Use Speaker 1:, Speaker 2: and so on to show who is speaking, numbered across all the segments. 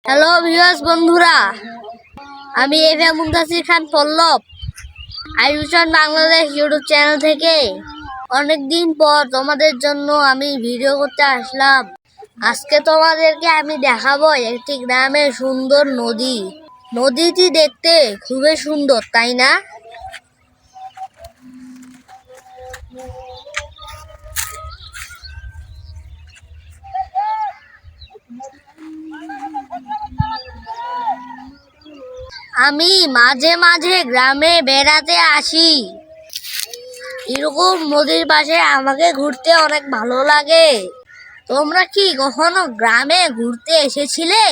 Speaker 1: Hello viewers বন্ধুরা, আমি FA Muntasir খান পল্লব আইভিশন Bangladesh YouTube channel থেকে অনেকদিন পর তোমাদের জন্য আমি ভিডিও করতে আসলাম। আজকে তোমাদেরকে আমি দেখাবো একটি গ্রামের সুন্দর নদী। নদীটি দেখতে খুবই সুন্দর, তাই না? আমি মাঝে মাঝে গ্রামে বেড়াতে আসি। এরকম নদীর পাশে আমাকে ঘুরতে অনেক ভালো লাগে। তোমরা কি কখনো গ্রামে ঘুরতে এসেছিলে?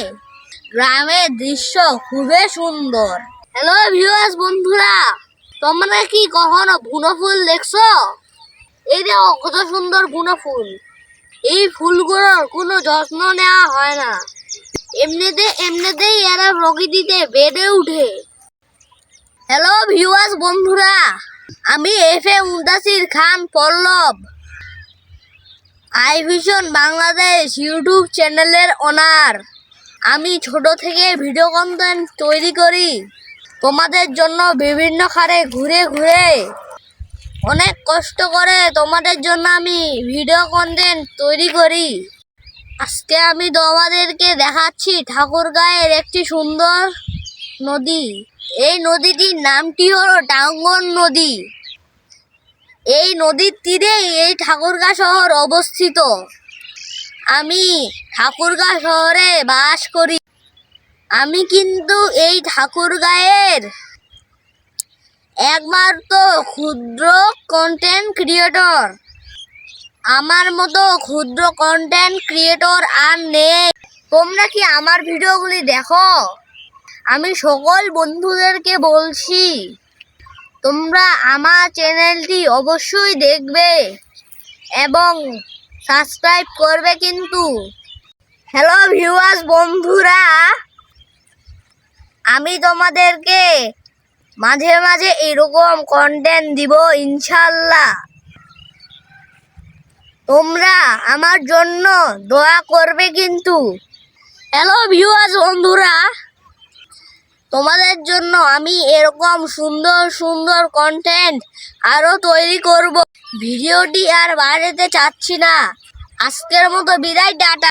Speaker 1: গ্রামের দৃশ্য খুবই সুন্দর। হ্যালো ভিউয়ার্স বন্ধুরা, তোমরা কি কখনো বুনো ফুল দেখছো? এই দেখো কত সুন্দর বুনো ফুল। এই ফুলগুলোর কোনো যত্ন নেওয়া হয় না, এমনিতেই এরা প্রকৃতিতে বেড়ে উঠে। হ্যালো ভিউয়ার্স বন্ধুরা, আমি এফএ মুনতাসির খান পল্লব আইভিশন বাংলাদেশ ইউটিউব চ্যানেলের ওনার। আমি ছোট থেকে ভিডিও কন্টেন্ট তৈরি করি তোমাদের জন্য। বিভিন্ন খারে ঘুরে ঘুরে অনেক কষ্ট করে তোমাদের জন্য আমি ভিডিও কন্টেন্ট তৈরি করি। আজকে আমি তোমাদেরকে দেখাচ্ছি ঠাকুরগাঁয়ের একটি সুন্দর নদী। এই নদীটির নামটি হলো টাঙ্গন নদী। এই নদীর তীরেই এই ঠাকুরগাঁ শহর অবস্থিত। আমি ঠাকুরগাঁ শহরে বাস করি। আমি কিন্তু এই ঠাকুরগাঁয়ের একমাত্র ক্ষুদ্র কন্টেন্ট ক্রিয়েটর। আমার মতো ক্ষুদ্র কন্টেন্ট ক্রিয়েটর আর নেই। তোমরা কি আমার ভিডিওগুলি দেখো? আমি সকল বন্ধুদেরকে বলছি, তোমরা আমার চ্যানেলটি অবশ্যই দেখবে এবং সাবস্ক্রাইব করবে কিন্তু। হ্যালো ভিউয়ার্স বন্ধুরা, আমি তোমাদেরকে মাঝে মাঝে এরকম কন্টেন্ট দিব ইনশাল্লাহ। তোমরা আমার জন্য দোয়া করবে কিন্তু। হ্যালো ভিউয়ার্স বন্ধুরা, তোমাদের জন্য আমি এরকম সুন্দর সুন্দর কন্টেন্ট আরো তৈরি করব। ভিডিওটি আর বাড়াতে চাচ্ছি না। আজকের মতো বিদায়, টাটা।